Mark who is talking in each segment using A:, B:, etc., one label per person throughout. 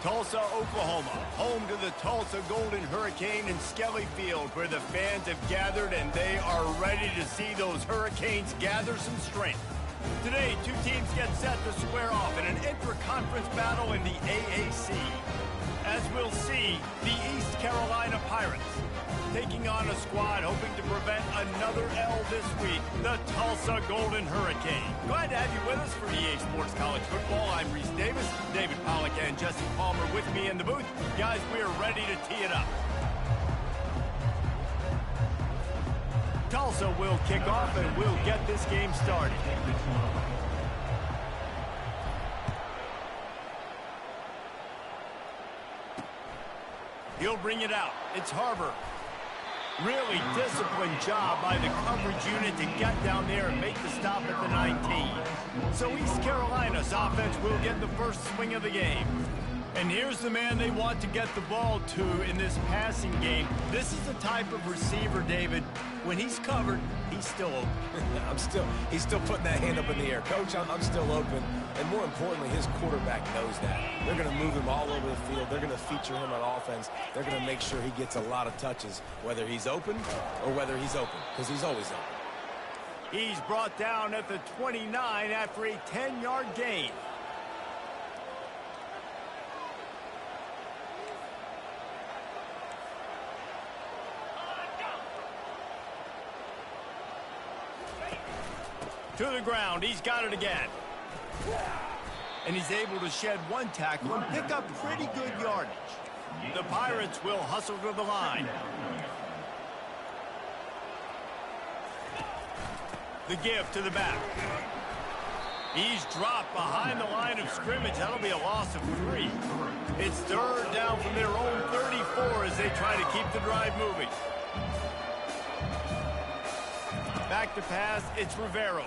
A: Tulsa, Oklahoma, home to the Tulsa Golden Hurricane in Skelly Field, where the fans have gathered and they are ready to see those Hurricanes gather some strength. Today, two teams get set to square off in an intra-conference battle in the AAC. As we'll see, the East Carolina Pirates taking on a squad hoping to prevent another L this week, the Tulsa Golden Hurricane. Glad to have you with us for EA Sports College Football. I'm Reese Davis, David Pollack and Jesse Palmer with me in the booth. Guys, we are ready to tee it up. Tulsa will kick off and we'll get this game started. He'll bring it out. It's Harbor. Really disciplined job by the coverage unit to get down there and make the stop at the 19. So East Carolina's offense will get the first swing of the game. And here's the man they want to get the ball to in this passing game. This is the type of receiver, David, when he's covered, he's still open.
B: He's still putting that hand up in the air. Coach, I'm still open. And more importantly, his quarterback knows that. They're going to move him all over the field. They're going to feature him on offense. They're going to make sure he gets a lot of touches, whether he's open or whether he's open, because he's always open.
A: He's brought down at the 29 after a 10-yard gain. To the ground, he's got it again. And he's able to shed one tackle and pick up pretty good yardage. The Pirates will hustle to the line. The give to the back. He's dropped behind the line of scrimmage. That'll be a loss of 3. It's third down from their own 34 as they try to keep the drive moving. Back to pass, it's Rivero.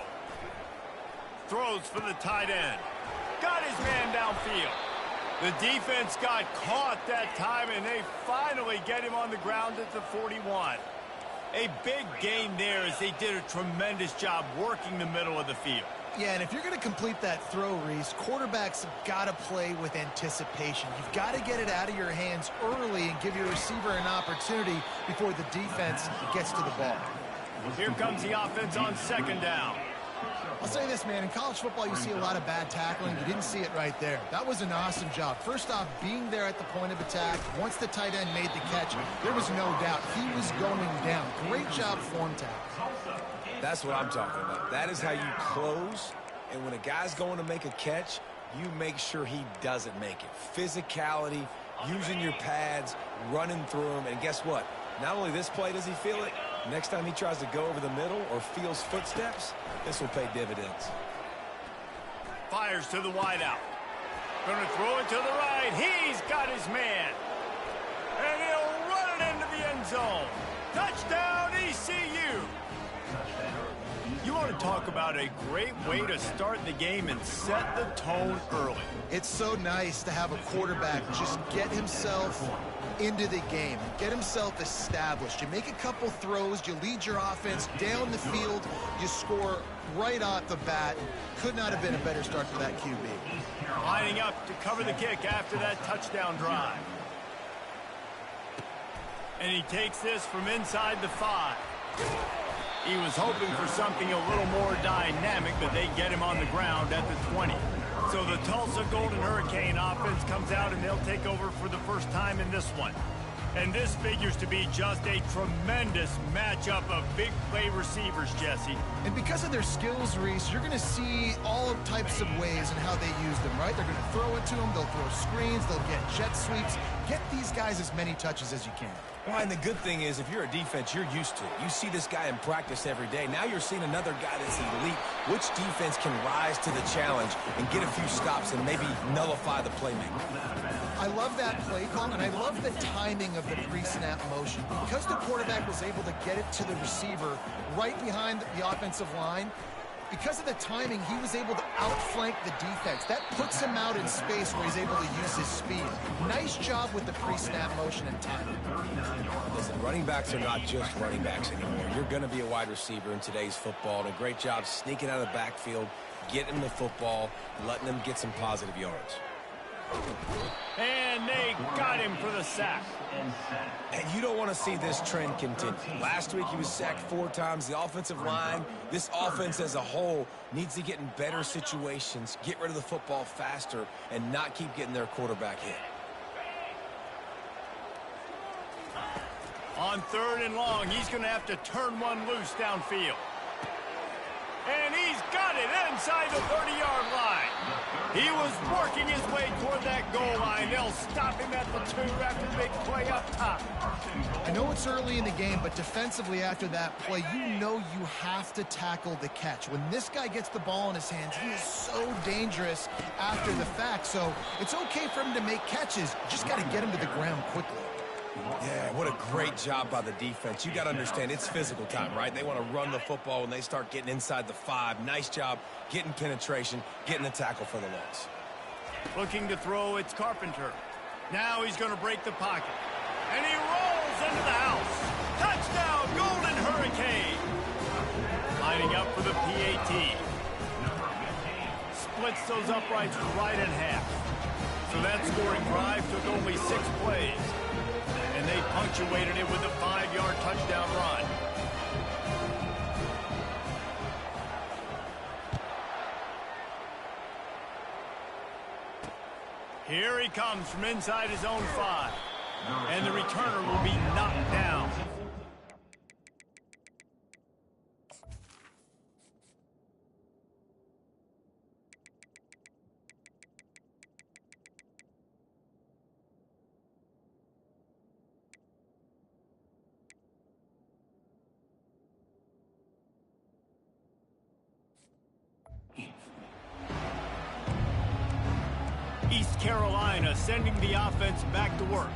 A: Throws for the tight end. Got his man downfield. The defense got caught that time, and they finally get him on the ground at the 41. A big gain there as they did a tremendous job working the middle of the field.
C: Yeah, and if you're going to complete that throw, Reese, quarterbacks have got to play with anticipation. You've got to get it out of your hands early and give your receiver an opportunity before the defense gets to the ball.
A: Here comes the offense on second down.
C: I'll say this, man. In college football, you see a lot of bad tackling. You didn't see it right there. That was an awesome job. First off, being there at the point of attack. Once the tight end made the catch, there was no doubt he was going down. Great job form tackle.
B: That's what I'm talking about. That is how you close. And when a guy's going to make a catch, you make sure he doesn't make it. Physicality, using your pads, running through them. And guess what? Not only this play does he feel it, next time he tries to go over the middle or feels footsteps, this will pay dividends.
A: Fires to the wideout. Going to throw it to the right. He's got his man. And he'll run it into the end zone. Touchdown, ECU. You want to talk about a great way to start the game and set the tone early.
C: It's so nice to have a quarterback just get himself into the game, get himself established. You make a couple throws, you lead your offense down the field, you score right off the bat. Could not have been a better start for that QB.
A: Lining up to cover the kick after that touchdown drive. And he takes this from inside the 5. He was hoping for something a little more dynamic, but they get him on the ground at the 20. So the Tulsa Golden Hurricane offense comes out and they'll take over for the first time in this one. And this figures to be just a tremendous matchup of big play receivers, Jesse.
C: And because of their skills, Reese, you're going to see all types of ways in how they use them, right? They're going to throw it to them, they'll throw screens, they'll get jet sweeps. Get these guys as many touches as you can.
B: Well, and the good thing is, if you're a defense, you're used to it. You see this guy in practice every day. Now you're seeing another guy that's elite. Which defense can rise to the challenge and get a few stops and maybe nullify the playmaker?
C: I love that play call, and I love the timing of the pre-snap motion. Because the quarterback was able to get it to the receiver right behind the offensive line, because of the timing, he was able to outflank the defense. That puts him out in space where he's able to use his speed. Nice job with the pre-snap motion and timing.
B: Listen, running backs are not just running backs anymore. You're going to be a wide receiver in today's football, and a great job sneaking out of the backfield, getting the football, letting them get some positive yards.
A: And they got him for the sack.
B: And you don't want to see this trend continue. Last week he was sacked 4 times. The offensive line, this offense as a whole, needs to get in better situations, get rid of the football faster, and not keep getting their quarterback hit.
A: On 3rd and long, he's going to have to turn one loose downfield. And he's got it inside the 30-yard line. He was working his way toward that goal line. They'll stop him at the 2 after the big play up top.
C: I know it's early in the game, but defensively after that play, you know you have to tackle the catch. When this guy gets the ball in his hands, he is so dangerous after the fact. So it's okay for him to make catches. You just got to get him to the ground quickly.
B: Yeah, what a great job by the defense. You got to understand, it's physical time, right? They want to run the football when they start getting inside the 5. Nice job getting penetration, getting the tackle for the loss.
A: Looking to throw, it's Carpenter. Now he's going to break the pocket. And he rolls into the house. Touchdown, Golden Hurricane. Lining up for the PAT. Splits those uprights right in half. So that scoring drive took only 6 plays. And they punctuated it with a 5-yard touchdown run. Here he comes from inside his own 5. And the returner will be knocked down. East Carolina sending the offense back to work.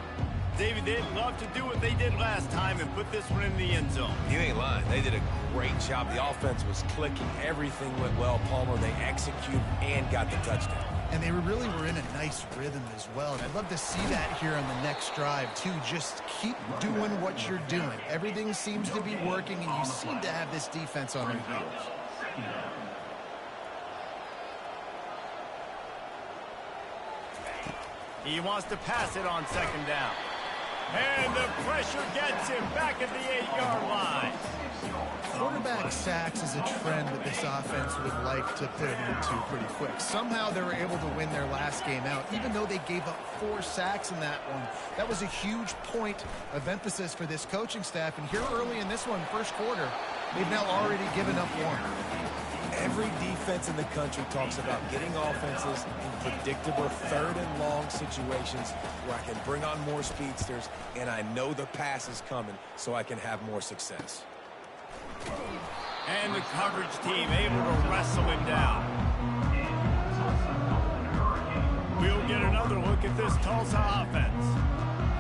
A: David, they'd love to do what they did last time and put this one in the end zone.
B: You ain't lying. They did a great job. The offense was clicking. Everything went well, Palmer. They executed and got the touchdown.
C: And they really were in a nice rhythm as well. And I'd love to see that here on the next drive, too. Just keep doing what you're doing. Everything seems to be working, and you seem to have this defense on their heels.
A: He wants to pass it on 2nd down. And the pressure gets him back at the 8-yard line.
C: Quarterback sacks is a trend that this offense would like to pivot into pretty quick. Somehow they were able to win their last game out, even though they gave up 4 sacks in that one. That was a huge point of emphasis for this coaching staff. And here early in this one, 1st quarter, they've now already given up 1.
B: Every defense in the country talks about getting offenses in predictable 3rd and long situations where I can bring on more speedsters and I know the pass is coming so I can have more success.
A: And the coverage team able to wrestle him down. We'll get another look at this Tulsa offense.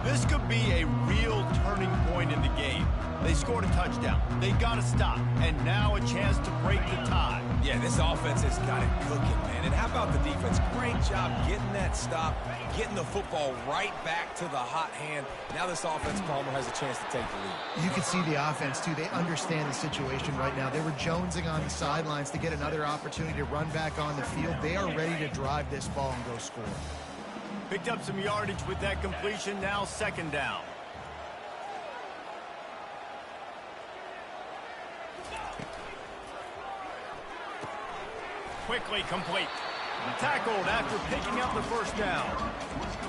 A: This could be a real turning point in the game. They scored a touchdown. They got to stop. And now a chance to break the tie.
B: Yeah, this offense has got it cooking, man. And how about the defense? Great job getting that stop, getting the football right back to the hot hand. Now this offense, Palmer, has a chance to take the lead.
C: You can see the offense, too. They understand the situation right now. They were jonesing on the sidelines to get another opportunity to run back on the field. They are ready to drive this ball and go score.
A: Picked up some yardage with that completion. Now 2nd down. Quickly complete. Tackled after picking up the 1st down.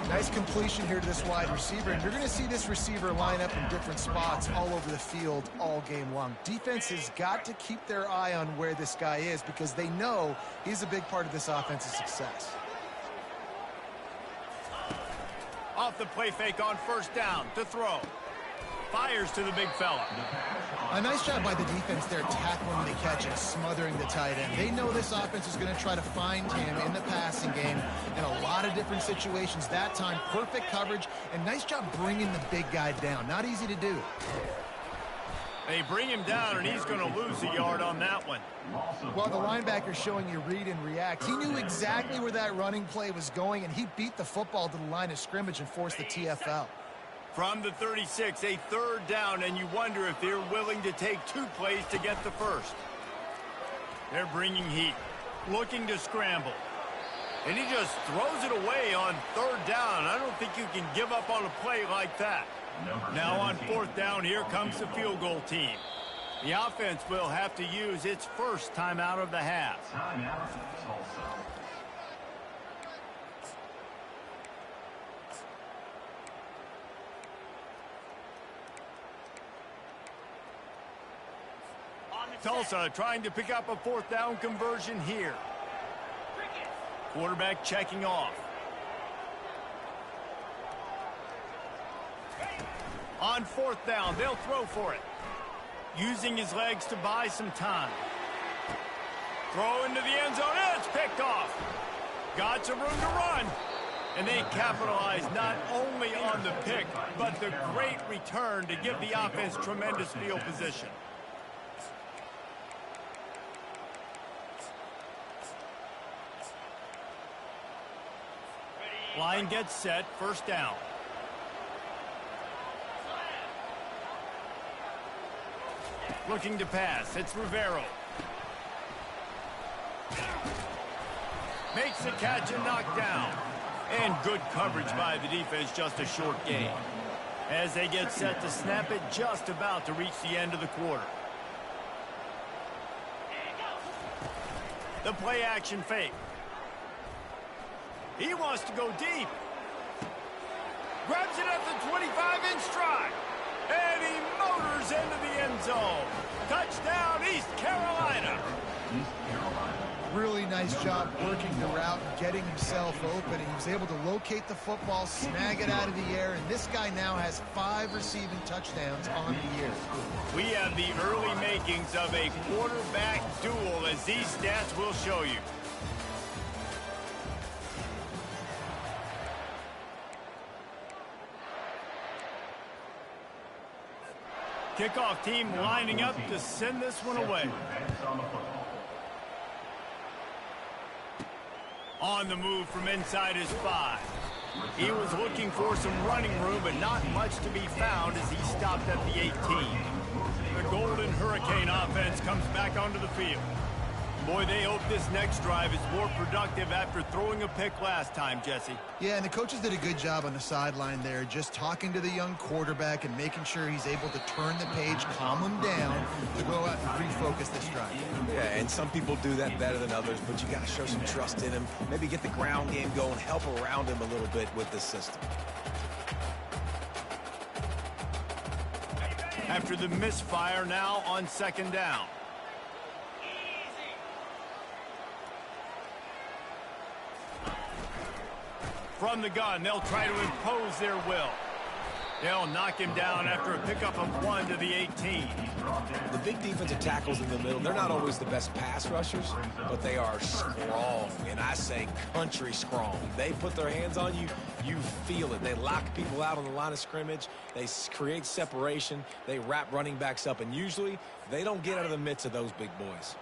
C: Nice completion here to this wide receiver, and you're going to see this receiver line up in different spots all over the field all game long. Defense has got to keep their eye on where this guy is because they know he's a big part of this offense's success.
A: Off the play fake on 1st down to throw. Fires to the big fella.
C: A nice job by the defense there tackling the catch and smothering the tight end. They know this offense is going to try to find him in the passing game in a lot of different situations. That time, perfect coverage and nice job bringing the big guy down. Not easy to do.
A: They bring him down, and he's going to lose a yard on that one.
C: Well, the linebacker's showing you read and react. He knew exactly where that running play was going, and he beat the football to the line of scrimmage and forced the TFL.
A: From the 36, a 3rd down, and you wonder if they're willing to take 2 plays to get the 1st. They're bringing heat, looking to scramble. And he just throws it away on third down. I don't think you can give up on a play like that. Now on fourth down, here comes the field goal team. The offense will have to use its first timeout of the half.
D: Timeout, Tulsa.
A: Tulsa trying to pick up a fourth down conversion here. Quarterback checking off. On fourth down, they'll throw for it. Using his legs to buy some time. Throw into the end zone. It's picked off. Got some room to run. And they capitalize not only on the pick, but the great return to give the offense tremendous field position. Line gets set, first down. Looking to pass, it's Rivero. Makes the catch and knocked down. And good coverage by the defense, just a short gain. As they get set to snap it, just about to reach the end of the quarter. The play action fake. He wants to go deep. Grabs it at the 25-inch stride. And he motors into the end zone. Touchdown, East Carolina.
C: Really nice job working the route and getting himself open. And he was able to locate the football, snag it out of the air, and this guy now has 5 receiving touchdowns on the year.
A: We have the early makings of a quarterback duel, as these stats will show you. Kickoff team lining up to send this one away. On the move from inside his 5. He was looking for some running room, but not much to be found as he stopped at the 18. The Golden Hurricane offense comes back onto the field. Boy, they hope this next drive is more productive after throwing a pick last time, Jesse.
C: Yeah, and the coaches did a good job on the sideline there, just talking to the young quarterback and making sure he's able to turn the page, calm him down, to go out and refocus this drive.
B: Yeah, and some people do that better than others, but you got to show some trust in him. Maybe get the ground game going, help around him a little bit with the system.
A: After the misfire, now on second down. From the gun, they'll try to impose their will. They'll knock him down after a pickup of 1 to the 18.
B: The big defensive tackles in the middle, they're not always the best pass rushers, but they are strong, and I say country strong. They put their hands on you, you feel it. They lock people out on the line of scrimmage. They create separation. They wrap running backs up, and usually they don't get out of the midst of those big boys.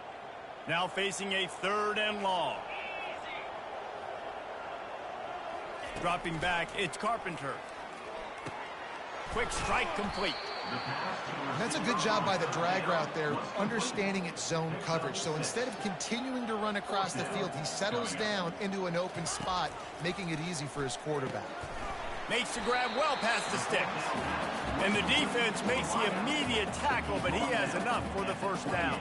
A: Now facing a 3rd and long. Dropping back, it's Carpenter. Quick strike complete.
C: That's a good job by the drag route there, understanding its zone coverage. So instead of continuing to run across the field, he settles down into an open spot, making it easy for his quarterback.
A: Makes the grab well past the sticks. And the defense makes the immediate tackle, but he has enough for the first down.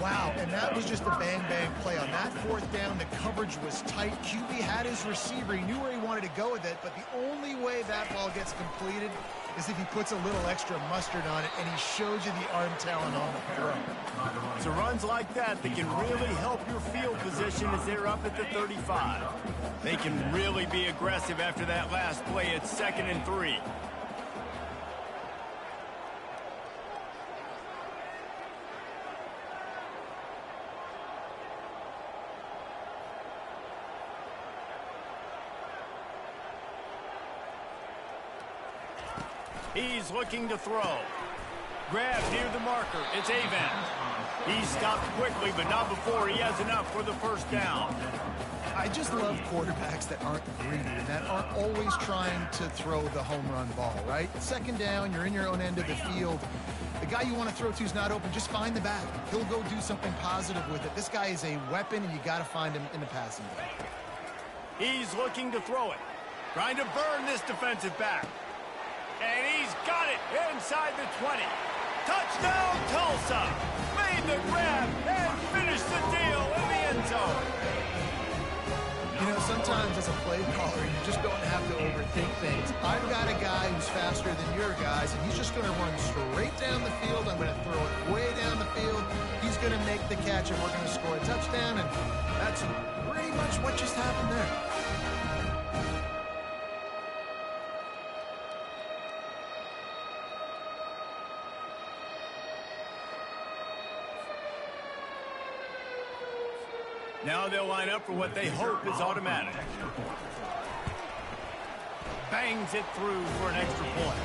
C: Wow, and that was just a bang-bang play. On that 4th down, the coverage was tight. QB had his receiver. He knew where he wanted to go with it, but the only way that ball gets completed is if he puts a little extra mustard on it, and he shows you the arm talent on the throw.
A: So runs like that can really help your field position as they're up at the 35. They can really be aggressive after that last play. It's 2nd and 3. He's looking to throw. Grab near the marker. It's Avent. He stopped quickly, but not before he has enough for the first down.
C: I just love quarterbacks that aren't greedy and that aren't always trying to throw the home run ball, right? 2nd down, you're in your own end of the field. The guy you want to throw to is not open. Just find the back. He'll go do something positive with it. This guy is a weapon, and you got to find him in the passing game.
A: He's looking to throw it. Trying to burn this defensive back. And he's got it inside the 20. Touchdown, Tulsa! Made the grab and finished the deal in the end zone.
C: You know, sometimes as a play caller, you just don't have to overthink things. I've got a guy who's faster than your guys, and he's just going to run straight down the field. I'm going to throw it way down the field. He's going to make the catch, and we're going to score a touchdown, and that's pretty much what just happened there.
A: Now they'll line up for what they hope is automatic. Bangs it through for an extra point.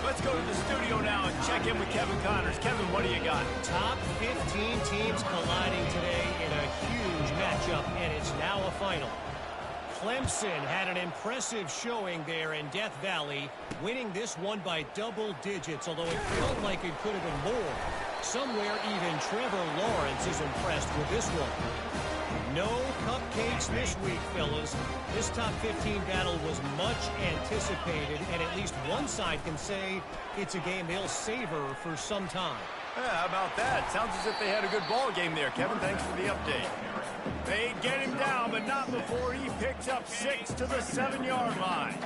A: Let's go to the studio now and check in with Kevin Connors. Kevin, what do you got?
E: Top 15 teams colliding today in a huge matchup, and it's now a final. Clemson had an impressive showing there in Death Valley, winning this one by double digits, although it felt like it could have been more. Somewhere even Trevor Lawrence is impressed with this one. No cupcakes this week, fellas. This top 15 battle was much anticipated, and at least one side can say it's a game they'll savor for some time.
A: Yeah, how about that? Sounds as if they had a good ball game there. Kevin, thanks for the update. They get him down, but not before he picks up 6 to the 7-yard line.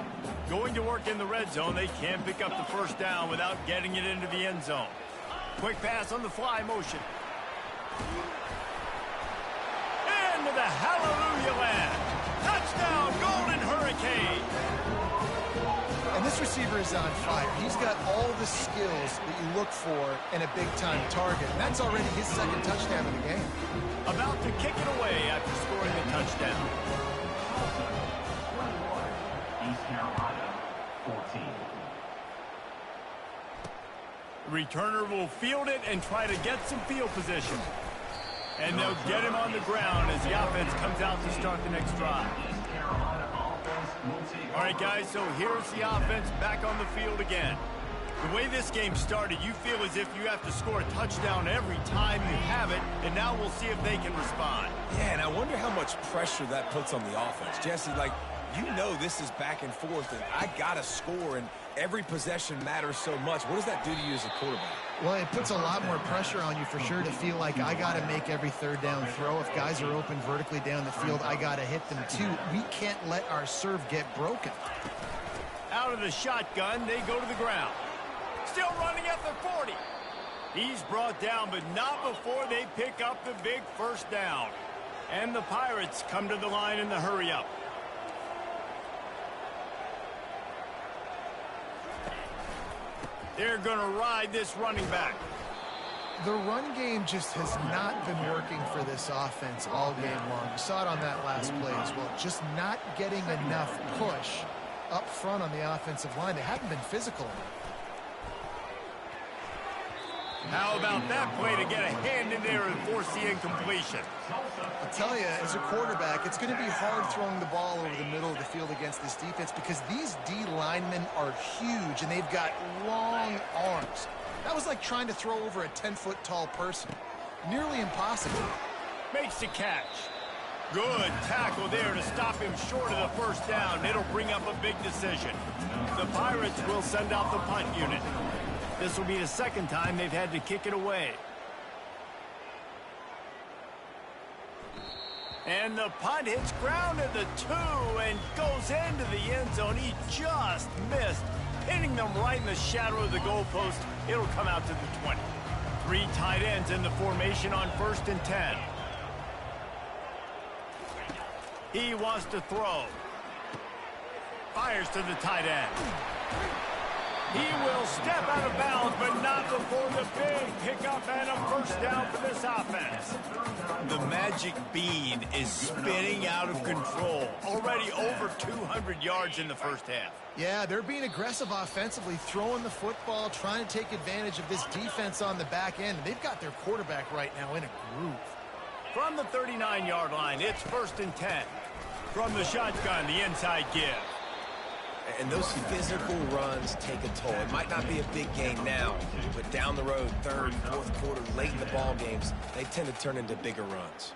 A: Going to work in the red zone, they can't pick up the first down without getting it into the end zone. Quick pass on the fly motion. Into the hallelujah land. Touchdown, Golden Hurricane.
C: And this receiver is on fire. He's got all the skills that you look for in a big-time target. And that's already his second touchdown of the game.
A: About to kick it away after scoring the touchdown.
D: East Carolina, 14.
A: The returner will field it and try to get some field position. And they'll get him on the ground as the offense comes out to start the next drive. All right, guys, so here's the offense back on the field again. The way this game started, you feel as if you have to score a touchdown every time you have it, and now we'll see if they can respond.
B: Yeah, and I wonder how much pressure that puts on the offense. Jesse, like, you know this is back and forth, and I got to score, and every possession matters so much. What does that do to you as a quarterback?
C: Well, it puts a lot more pressure on you for sure to feel like I got to make every third down throw. If guys are open vertically down the field, I got to hit them too. We can't let our serve get broken.
A: Out of the shotgun, they go to the ground. Still running at the 40. He's brought down, but not before they pick up the big first down. And the Pirates come to the line in the hurry-up. They're going to ride this running back.
C: The run game just has not been working for this offense all game long. We saw it on that last play as well. Just not getting enough push up front on the offensive line. They haven't been physical enough.
A: How about that play to get a hand in there and force the incompletion?
C: I'll tell you, as a quarterback, it's going to be hard throwing the ball over the middle of the field against this defense because these D linemen are huge and they've got long arms. That was like trying to throw over a 10-foot tall person. Nearly impossible.
A: Makes the catch. Good tackle there to stop him short of the first down. It'll bring up a big decision. The Pirates will send out the punt unit. This will be the second time they've had to kick it away. And the punt hits ground at the 2 and goes into the end zone. He just missed, hitting them right in the shadow of the goalpost. It'll come out to the 20. 3 tight ends in the formation on 1st and 10. He wants to throw. Fires to the tight end. He will step out of bounds, but not before the big pickup and a first down for this offense. The magic bean is spinning out of control. Already over 200 yards in the first half.
C: Yeah, they're being aggressive offensively, throwing the football, trying to take advantage of this defense on the back end. They've got their quarterback right now in a groove.
A: From the 39-yard line, it's 1st and 10. From the shotgun, the inside give.
B: And those physical runs take a toll. It might not be a big game now, but down the road, 3rd, 4th quarter, late in the ball games, they tend to turn into bigger runs.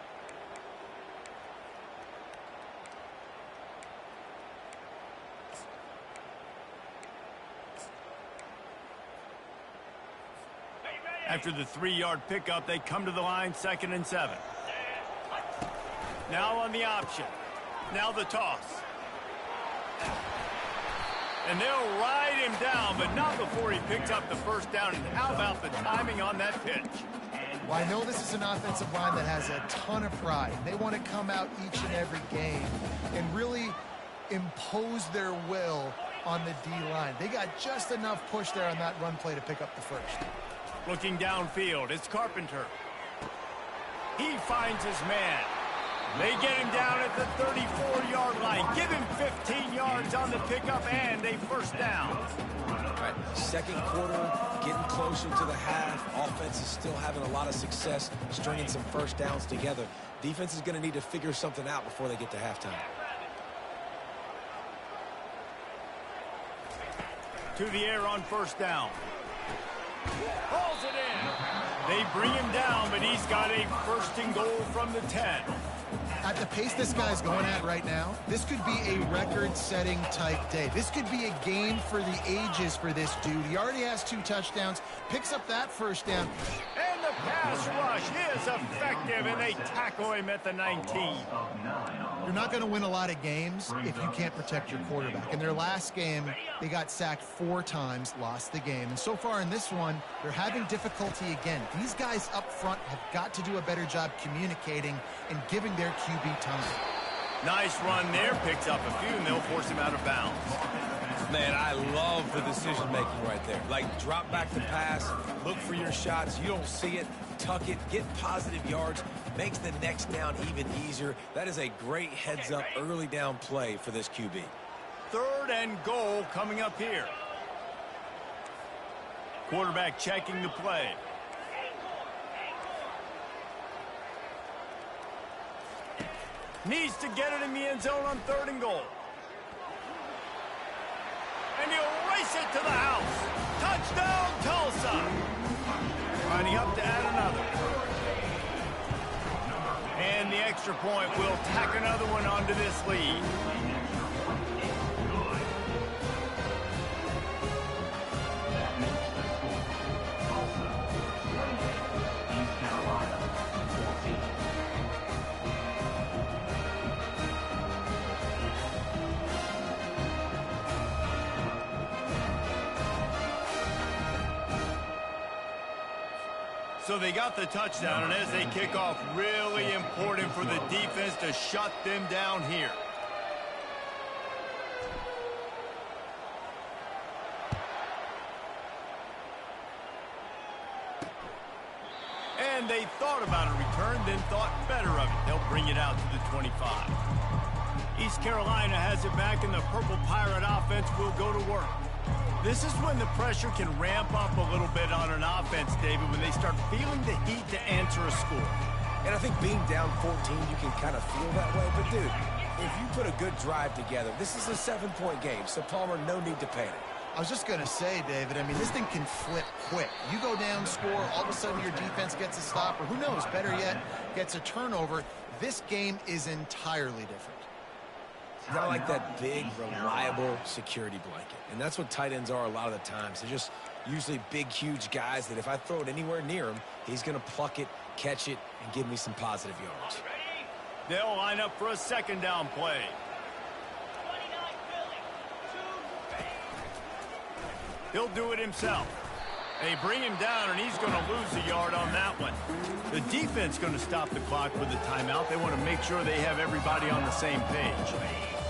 A: After the 3-yard pickup, they come to the line, 2nd and 7. Now on the option. Now the toss. And they'll ride him down, but not before he picks up the first down. And how about the timing on that pitch?
C: Well, I know this is an offensive line that has a ton of pride. They want to come out each and every game and really impose their will on the D-line. They got just enough push there on that run play to pick up the first.
A: Looking downfield, it's Carpenter. He finds his man. They get him down at the 34-yard line. Give him 15 yards on the pickup and a first down.
B: All right, second quarter, getting closer to the half. Offense is still having a lot of success stringing some first downs together. Defense is going to need to figure something out before they get to halftime.
A: To the air on first down. Hauls it in. They bring him down, but he's got a first and goal from the 10.
C: At the pace this guy's going at right now, this could be a record-setting type day. This could be a game for the ages for this dude. He already has 2 touchdowns, picks up that first down.
A: And the pass rush is effective, and they tackle him at the 19.
C: You're not going to win a lot of games if you can't protect your quarterback. In their last game, they got sacked 4 times, lost the game. And so far in this one, they're having difficulty again. These guys up front have got to do a better job communicating and giving their QB time.
A: Nice run there, picks up a few, and they'll force him out of bounds.
B: Man, I love the decision-making right there. Like, drop back the pass, look for your shots. You don't see it, tuck it, get positive yards, makes the next down even easier. That is a great heads-up early down play for this QB.
A: 3rd and goal coming up here. Quarterback checking the play. Needs to get it in the end zone on 3rd and goal. And he'll race it to the house. Touchdown, Tulsa. Lining up to add another. And the extra point will tack another one onto this lead. So they got the touchdown, and as they kick off, really important for the defense to shut them down here. And they thought about a return, then thought better of it. They'll bring it out to the 25. East Carolina has it back, and the Purple Pirate offense will go to work. This is when the pressure can ramp up a little bit on an offense, David, when they start feeling the heat to answer a score.
B: And I think being down 14, you can kind of feel that way. But, dude, if you put a good drive together, this is a 7-point game, so Palmer, no need to panic.
C: I was just going to say, David, I mean, this thing can flip quick. You go down, score, all of a sudden your defense gets a stop, or who knows, better yet, gets a turnover. This game is entirely different.
B: Kind of like that big, reliable security blanket. And that's what tight ends are a lot of the times. They're just usually big, huge guys that if I throw it anywhere near him, he's going to pluck it, catch it, and give me some positive yards.
A: They'll line up for a 2nd down play. He'll do it himself. They bring him down, and he's going to lose a yard on that one. The defense going to stop the clock with a timeout. They want to make sure they have everybody on the same page.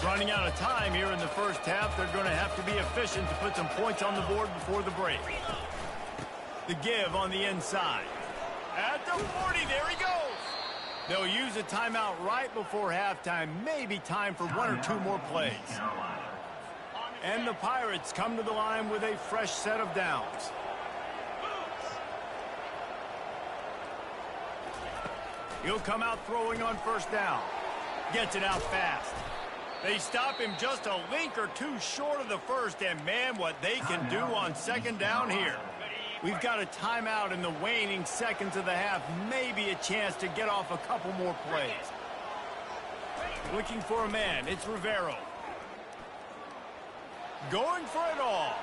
A: Running out of time here in the first half, they're going to have to be efficient to put some points on the board before the break. The give on the inside. At the 40, there he goes. They'll use a timeout right before halftime. Maybe time for 1 or 2 more plays. And the Pirates come to the line with a fresh set of downs. He'll come out throwing on first down. Gets it out fast. They stop him just a link or 2 short of the first, and man, what they can do on 2nd down here. We've got a timeout in the waning seconds of the half, maybe a chance to get off a couple more plays. Looking for a man, it's Rivero. Going for it all.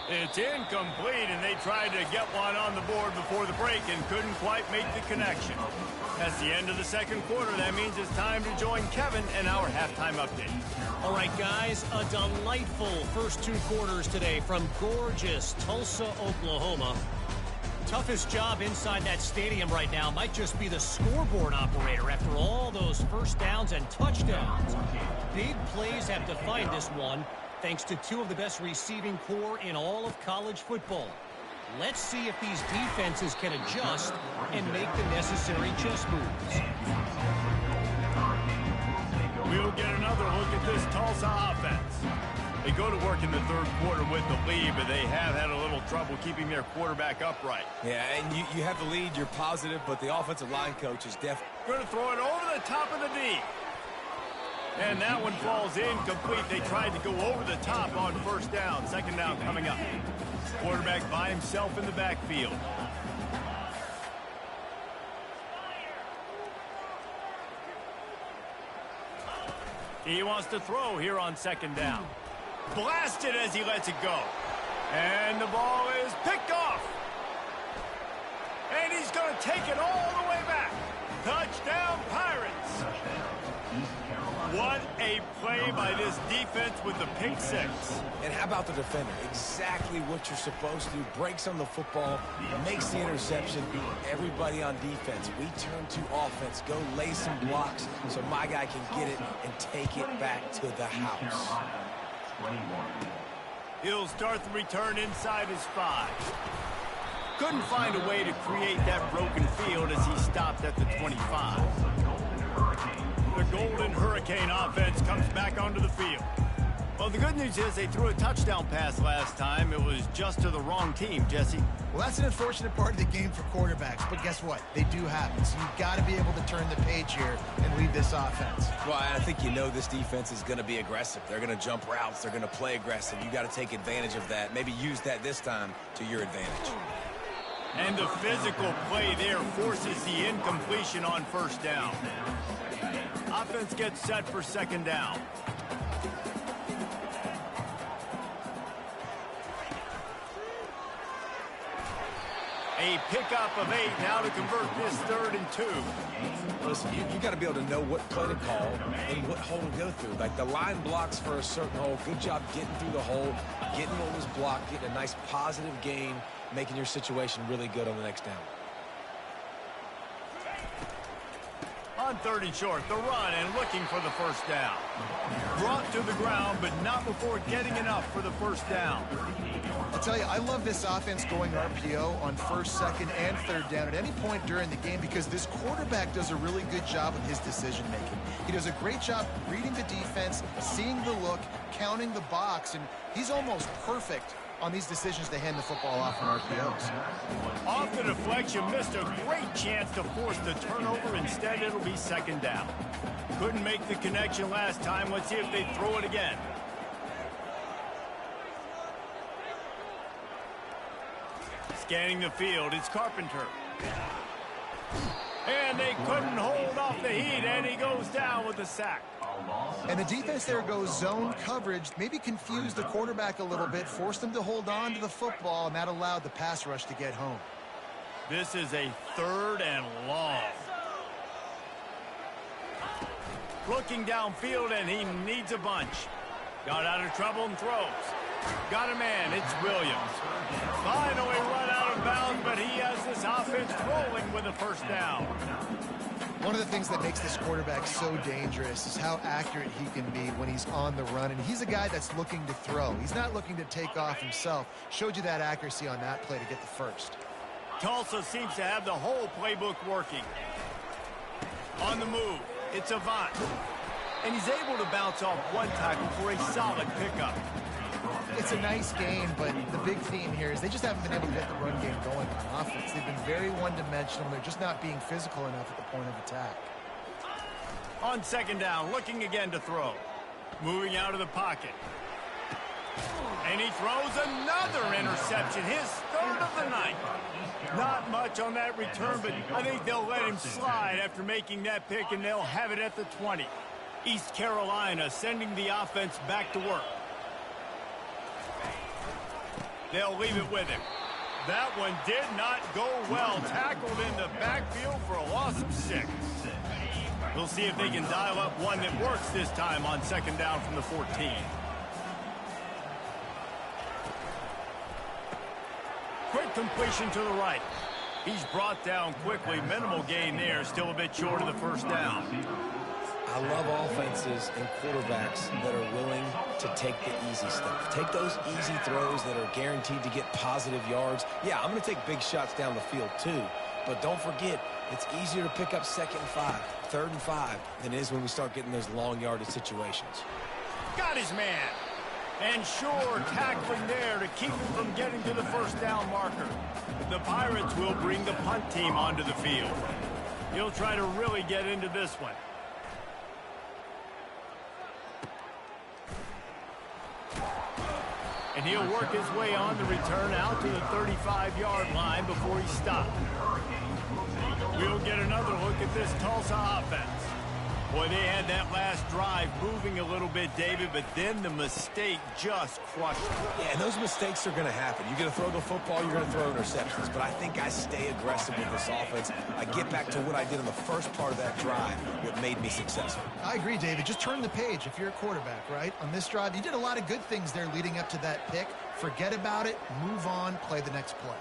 A: It's incomplete, and they tried to get one on the board before the break and couldn't quite make the connection. That's the end of the second quarter. That means it's time to join Kevin and our halftime update.
E: All right, guys, a delightful first 2 quarters today from gorgeous Tulsa, Oklahoma. Toughest job inside that stadium right now might just be the scoreboard operator after all those first downs and touchdowns. Big plays have defined this one, thanks to 2 of the best receiving corps in all of college football. Let's see if these defenses can adjust and make the necessary chess moves.
A: We'll get another look at this Tulsa offense. They go to work in the third quarter with the lead, but they have had a little trouble keeping their quarterback upright.
B: Yeah, and you have the lead, you're positive, but the offensive line coach is definitely
A: Going to throw it over the top of the D. And that one falls incomplete. They tried to go over the top on first down. Second down coming up. Quarterback by himself in the backfield. He wants to throw here on second down. Blasted as he lets it go. And the ball is picked off. And he's going to take it all the way back. Touchdown, Pirates. What a play by this defense with the pick six.
B: And how about the defender? Exactly what you're supposed to do. Breaks on the football, makes the interception. Everybody on defense, we turn to offense. Go lay some blocks so my guy can get it and take it back to the house.
A: He'll start the return inside his 5. Couldn't find a way to create that broken field as he stopped at the 25. The Golden Hurricane offense comes back onto the field. Well, the good news is they threw a touchdown pass last time. It was just to the wrong team, Jesse.
C: Well, that's an unfortunate part of the game for quarterbacks, but guess what? They do happen, so you've got to be able to turn the page here and lead this offense.
B: Well, I think you know this defense is going to be aggressive. They're going to jump routes. They're going to play aggressive. You got to take advantage of that. Maybe use that this time to your advantage.
A: And the physical play there forces the incompletion on first down. Offense gets set for second down. A pickup of 8 now to convert this 3rd and 2.
B: Listen, you got to be able to know what play to call and what hole to go through. Like the line blocks for a certain hole. Good job getting through the hole, getting what was blocked, getting a nice positive gain, making your situation really good on the next down.
A: On 3rd and short, the run and looking for the first down. Brought to the ground, but not before getting enough for the first down.
C: I'll tell you, I love this offense going RPO on 1st, 2nd, and 3rd down at any point during the game because this quarterback does a really good job with his decision-making. He does a great job reading the defense, seeing the look, counting the box, and he's almost perfect on these decisions to hand the football off on RPOs.
A: Off the deflection, missed a great chance to force the turnover. Instead, it'll be second down. Couldn't make the connection last time. Let's see if they throw it again. Scanning the field, it's Carpenter. And they couldn't hold off the heat, and he goes down with a sack.
C: And the defense there goes zone coverage, maybe confused the quarterback a little bit, forced him to hold on to the football, and that allowed the pass rush to get home.
A: This is a 3rd and long. Looking downfield, and he needs a bunch. Got out of trouble and throws. Got a man, it's Williams. Finally run out of bounds, but he has this offense rolling with a first down.
C: One of the things that makes this quarterback so dangerous is how accurate he can be when he's on the run. And he's a guy that's looking to throw. He's not looking to take off himself. Showed you that accuracy on that play to get the first.
A: Tulsa seems to have the whole playbook working. On the move, it's Avant. And he's able to bounce off one tackle for a solid pickup.
C: It's a nice game, but the big theme here is they just haven't been able to get the run game going on offense. They've been very one-dimensional. They're just not being physical enough at the point of attack.
A: On second down, looking again to throw. Moving out of the pocket. And he throws another interception, his 3rd of the night. Not much on that return, but I think they'll let him slide after making that pick, and they'll have it at the 20. East Carolina sending the offense back to work. They'll leave it with him. That one did not go well. Tackled in the backfield for a loss of 6. We'll see if they can dial up one that works this time on second down from the 14. Quick completion to the right. He's brought down quickly. Minimal gain there. Still a bit short of the first down.
B: I love offenses and quarterbacks that are willing to take the easy stuff. Take those easy throws that are guaranteed to get positive yards. Yeah, I'm going to take big shots down the field too. But don't forget, it's easier to pick up 2nd and 5, 3rd and 5 than it is when we start getting those long yardage situations.
A: Got his man. And sure, tackling there to keep him from getting to the first down marker. The Pirates will bring the punt team onto the field. He'll try to really get into this one. And he'll work his way on the return out to the 35-yard line before he stopped. We'll get another look at this Tulsa offense. Boy, they had that last drive moving a little bit, David, but then the mistake just crushed them.
B: Yeah, and those mistakes are going to happen. You're going to throw the football, you're going to throw interceptions. But I think I stay aggressive with this offense. I get back to what I did in the first part of that drive, what made me successful.
C: I agree, David. Just turn the page if you're a quarterback, right? On this drive, you did a lot of good things there leading up to that pick. Forget about it, move on, play the next play.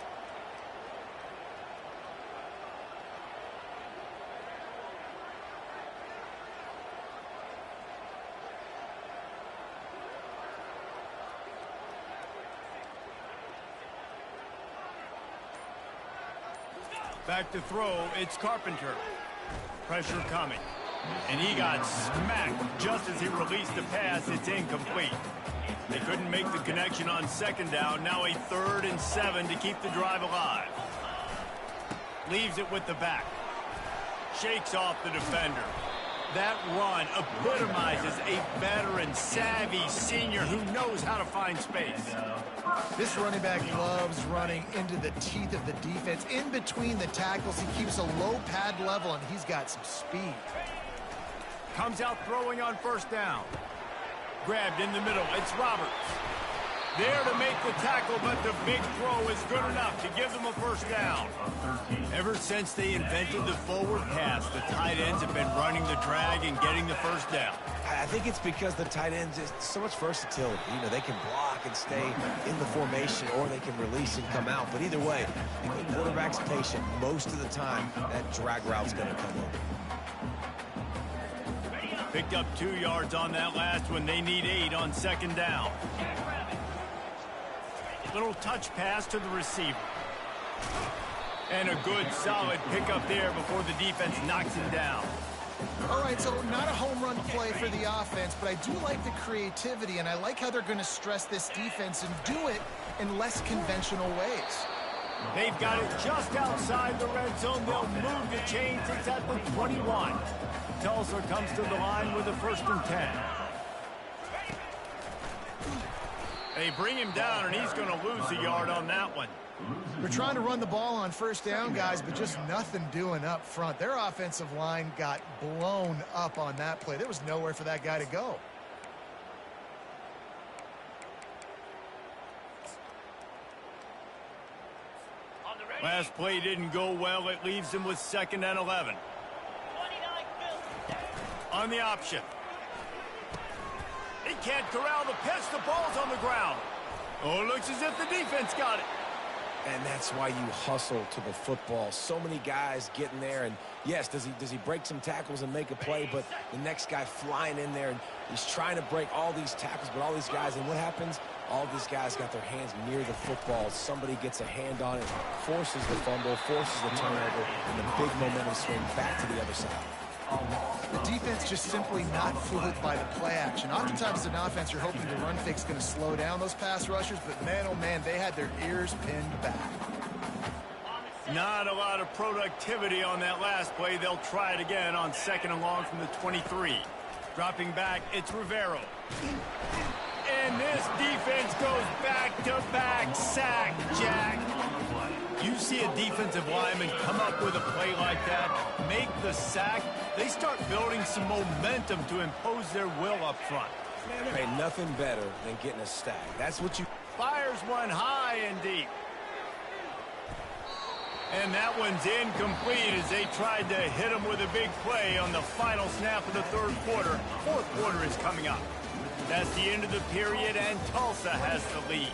A: Back to throw, it's Carpenter. Pressure coming. And he got smacked just as he released the pass. It's incomplete. They couldn't make the connection on second down. Now a 3rd and 7 to keep the drive alive. Leaves it with the back. Shakes off the defender. That run epitomizes a veteran, savvy senior who knows how to find space.
C: This running back loves running into the teeth of the defense. In between the tackles, he keeps a low pad level, and he's got some speed.
A: Comes out throwing on first down. Grabbed in the middle. It's Roberts. There to make the tackle, but the big throw is good enough to give them a first down. Ever since they invented the forward pass, the tight ends have been running the drag and getting the first down.
B: I think it's because the tight ends is so much versatility. You know, they can block and stay in the formation, or they can release and come out. But either way, if the quarterback's patient, most of the time, that drag route's going to come over.
A: Picked up 2 yards on that last one. They need 8 on second down. Little touch pass to the receiver. And a good, solid pickup there before the defense knocks him down.
C: All right, so not a home run play for the offense, but I do like the creativity, and I like how they're going to stress this defense and do it in less conventional ways.
A: They've got it just outside the red zone. They'll move the chains. It's at the 21. Tulsa comes to the line with a 1st and 10. They bring him down, and he's going to lose a yard on that one.
C: We're trying to run the ball on first down, guys, but just nothing doing up front. Their offensive line got blown up on that play. There was nowhere for that guy to go.
A: Last play didn't go well. It leaves him with 2nd and 11. On the option. He can't corral the pitch. The ball's on the ground. Oh, it looks as if the defense got it.
B: And that's why you hustle to the football. So many guys getting there, and yes, does he break some tackles and make a play, but the next guy flying in there, and he's trying to break all these tackles, but all these guys, and what happens? All these guys got their hands near the football. Somebody gets a hand on it, forces the fumble, forces the turnover, and the big momentum swing back to the other side.
C: The defense just simply not fooled by the play action. Oftentimes as an offense, you're hoping the run fake's going to slow down those pass rushers, but man, oh man, they had their ears pinned back.
A: Not a lot of productivity on that last play. They'll try it again on 2nd and long from the 23. Dropping back, it's Rivero. And this defense goes back-to-back sack, Jack. You see a defensive lineman come up with a play like that, make the sack, they start building some momentum to impose their will up front.
B: Man, there ain't nothing better than getting a stack. That's what you...
A: Fires fires one high and deep. And that one's incomplete as they tried to hit him with a big play on the final snap of the third quarter. Fourth quarter is coming up. That's the end of the period, and Tulsa has the lead.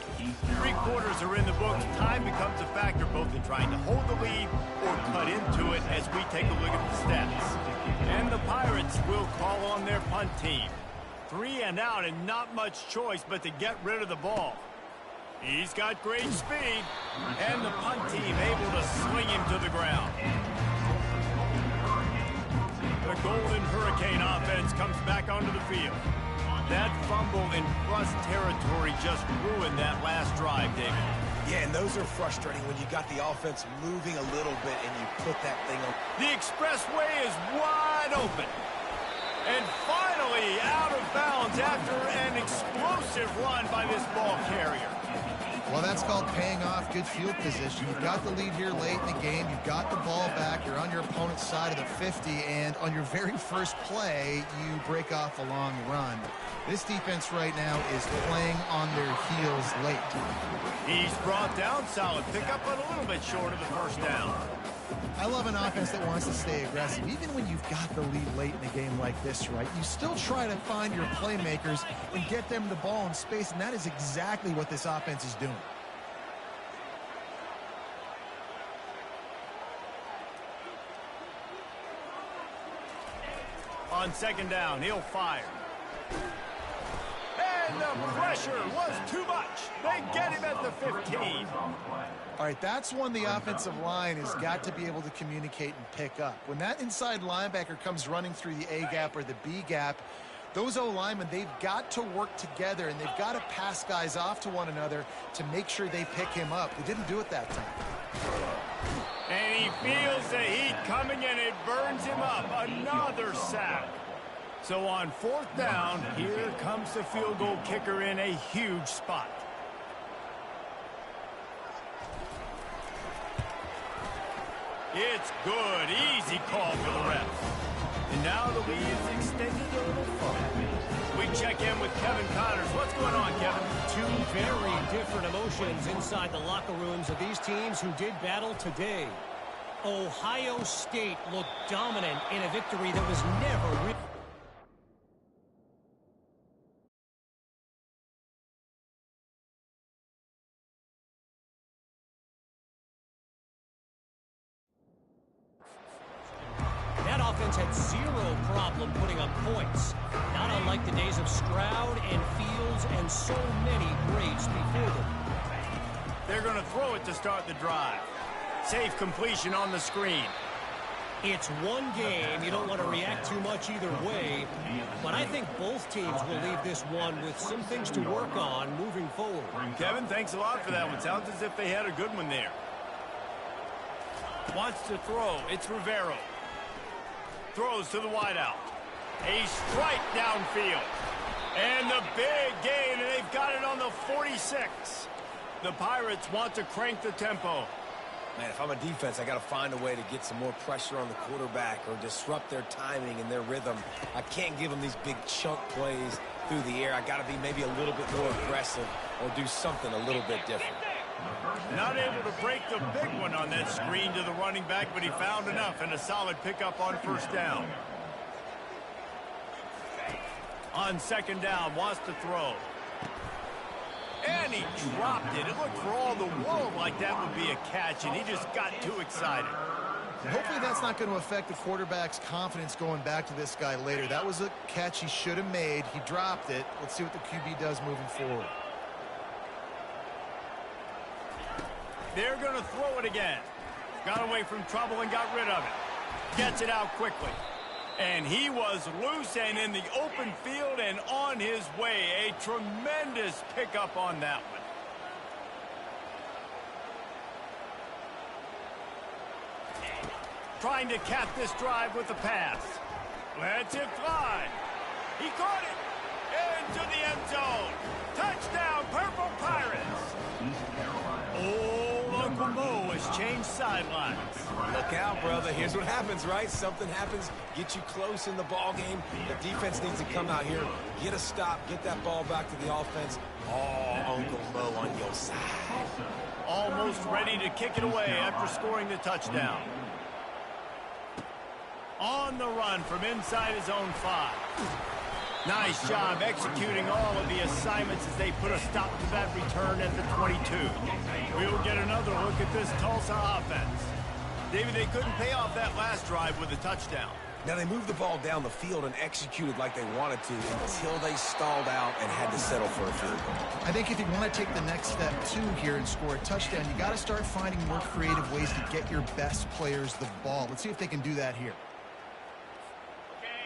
A: 3 quarters are in the books. Time becomes a factor both in trying to hold the lead or cut into it as we take a look at the stats. And the Pirates will call on their punt team. 3 and out and not much choice but to get rid of the ball. He's got great speed, and the punt team able to swing him to the ground. The Golden Hurricane offense comes back onto the field. That fumble in plus territory just ruined that last drive, David.
B: Yeah, and those are frustrating when you got the offense moving a little bit and you put that thing on.
A: The expressway is wide open. And finally out of bounds after an explosive run by this ball carrier.
C: Well, that's called paying off good field position. You've got the lead here late in the game. You've got the ball back. You're on your opponent's side of the 50, and on your very first play, you break off a long run. This defense right now is playing on their heels late.
A: He's brought down. Solid pickup, but a little bit short of the first down.
C: I love an offense that wants to stay aggressive. Even when you've got the lead late in a game like this, right, you still try to find your playmakers and get them the ball in space, and that is exactly what this offense is doing.
A: On second down, he'll fire. And the pressure was too much. They get him at the 15.
C: All right, that's one the offensive line has got to be able to communicate and pick up. When that inside linebacker comes running through the A gap or the B gap, those O-linemen, they've got to work together, and they've got to pass guys off to one another to make sure they pick him up. They didn't do it that time.
A: And he feels the heat coming, and it burns him up. Another sack. So on fourth down, here comes the field goal kicker in a huge spot. It's good. Easy call for the ref. And now the lead is extended a little further. We check in with Kevin Connors. What's going on, Kevin?
E: 2 very different emotions inside the locker rooms of these teams who did battle today. Ohio State looked dominant in a victory that was never real. That offense had 0 problem putting up points. Not unlike the days of Stroud and Fields and so many greats before them.
A: They're going to throw it to start the drive. Safe completion on the screen.
E: It's one game. You don't want to react too much either way. But I think both teams will leave this one with some things to work on moving forward.
A: Kevin, thanks a lot for that one. Sounds as if they had a good one there. Wants to throw. It's Rivero. Throws to the wideout. A strike downfield. And the big gain, and they've got it on the 46. The Pirates want to crank the tempo.
B: Man, if I'm a defense, I got to find a way to get some more pressure on the quarterback or disrupt their timing and their rhythm. I can't give them these big chunk plays through the air. I got to be maybe a little bit more aggressive or do something a little bit different.
A: Not able to break the big one on that screen to the running back, but he found enough and a solid pickup on first down. On second down, wants to throw. And he dropped it. It looked for all the world like that would be a catch, and he just got too excited.
C: Hopefully that's not going to affect the quarterback's confidence going back to this guy later. That was a catch he should have made. He dropped it. Let's see what the QB does moving forward.
A: They're going to throw it again. Got away from trouble and got rid of it. Gets it out quickly. And he was loose and in the open field and on his way. A tremendous pickup on that one. Trying to cap this drive with the pass. Lets it fly. He caught it. Into the end zone. Touchdown, Purple Pirates. Oh, look Uncle Mo has changed sidelines.
B: Look out, brother. Here's what happens, right? Something happens, get you close in the ball game. The defense needs to come out here, get a stop, get that ball back to the offense. Oh, Uncle Mo on your side.
A: Almost ready to kick it away after scoring the touchdown. On the run from inside his own 5. Nice job executing all of the assignments as they put a stop to that return at the 22. We'll get another look at this Tulsa offense. David, they couldn't pay off that last drive with a touchdown.
B: Now, they moved the ball down the field and executed like they wanted to until they stalled out and had to settle for a field goal.
C: I think if you want to take the next step, too, here and score a touchdown, you got to start finding more creative ways to get your best players the ball. Let's see if they can do that here.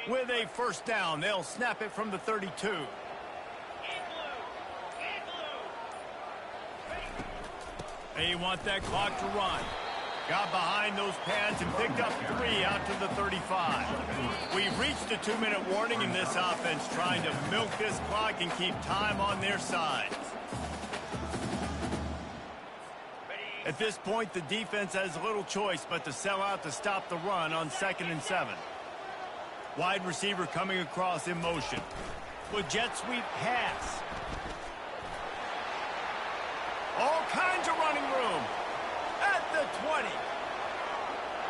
A: With a first down, they'll snap it from the 32. They want that clock to run. Got behind those pads and picked up 3 out to the 35. We've reached the 2-minute warning in this offense, trying to milk this clock and keep time on their side. At this point, the defense has little choice but to sell out to stop the run on 2nd and 7. Wide receiver coming across in motion. With jet sweep pass. All kinds of running room. At the 20.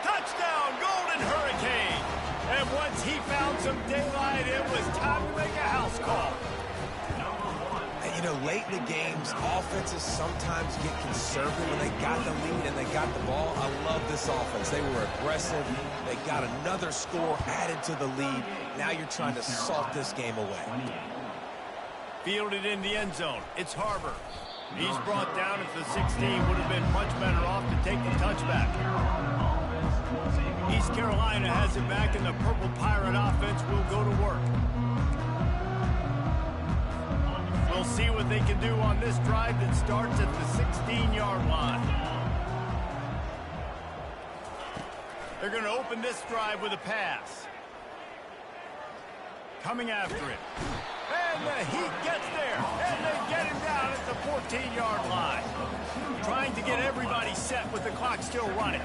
A: Touchdown, Golden Hurricane. And once he found some daylight, it was time to make a house call.
B: And, you know, late in the games, offenses sometimes get conservative when they got the lead and they got the ball. I love this offense. They were aggressive. They got another score added to the lead. Now you're trying to salt this game away.
A: Fielded in the end zone. It's Harbor. He's brought down at the 16. Would have been much better off to take the touchback. East Carolina has it back, and the Purple Pirate offense will go to work. We'll see what they can do on this drive that starts at the 16-yard line. They're going to open this drive with a pass. Coming after it. And the Heat gets there. And they get him down at the 14-yard line. Trying to get everybody set with the clock still running.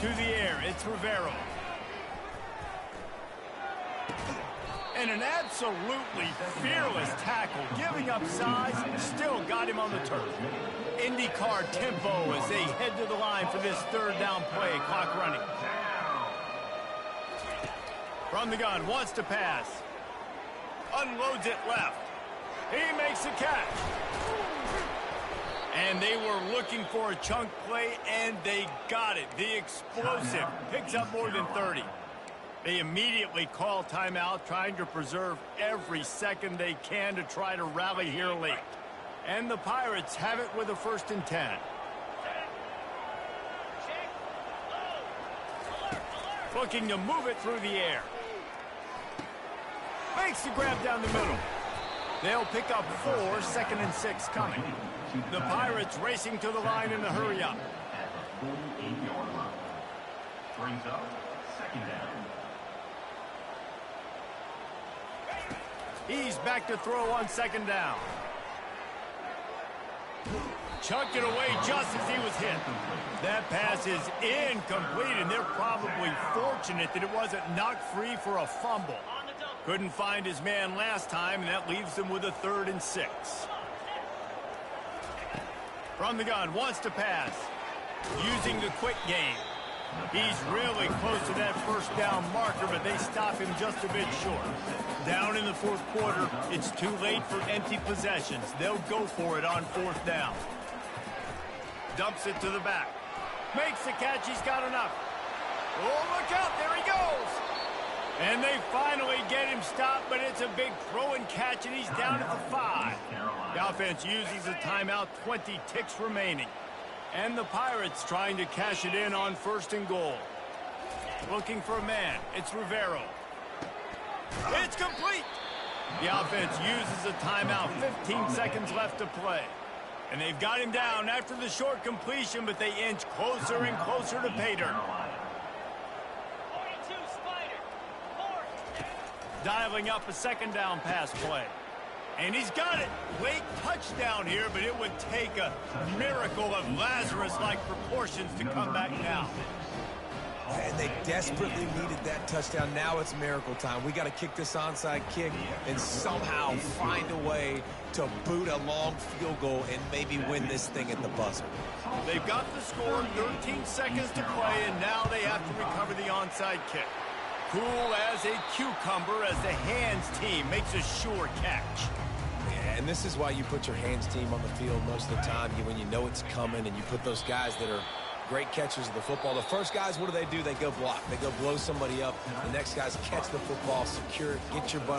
A: To the air, it's Rivero. And an absolutely fearless tackle, giving up size, still got him on the turf. IndyCar tempo as they head to the line for this 3rd down play, clock running. From the gun, wants to pass. Unloads it left. He makes a catch. And they were looking for a chunk play, and they got it. The explosive picks up more than 30. They immediately call timeout, trying to preserve every second they can to try to rally here late. And the Pirates have it with a 1st and 10. Looking to move it through the air. Makes the grab down the middle. They'll pick up 4, 2nd and 6 coming. The Pirates racing to the line in a hurry up.
D: At the 48-yard line. Brings up 2nd down.
A: He's back to throw on 2nd down. Chucked it away just as he was hit. That pass is incomplete, and they're probably fortunate that it wasn't knocked free for a fumble. Couldn't find his man last time, and that leaves them with a 3rd and 6. From the gun, wants to pass. Using the quick game. He's really close to that 1st down marker, but they stop him just a bit short. Down in the 4th quarter, it's too late for empty possessions. They'll go for it on 4th down. Dumps it to the back. Makes the catch. He's got enough. Oh, look out. There he goes. And they finally get him stopped, but it's a big throw and catch, and he's down at the 5. The offense uses a timeout, 20 ticks remaining. And the Pirates trying to cash it in on 1st and goal. Looking for a man. It's Rivero. It's complete. The offense uses a timeout, 15 seconds left to play. And they've got him down after the short completion, but they inch closer and closer to pay dirt. Dialing up a 2nd down pass play. And he's got it. Late touchdown here, but it would take a miracle of Lazarus-like proportions to come back now.
B: And they desperately needed that touchdown. Now it's miracle time. We got to kick this onside kick and somehow find a way to boot a long field goal and maybe win this thing at the buzzer.
A: They've got the score, 13 seconds to play, and now they have to recover the onside kick. Cool as a cucumber as the hands team makes a sure catch.
B: Yeah, and this is why you put your hands team on the field most of the time. When you know it's coming, and you put those guys that are great catchers of the football. The first guys, what do? They go block. They go blow somebody up. The next guys catch the football, secure it, get your butt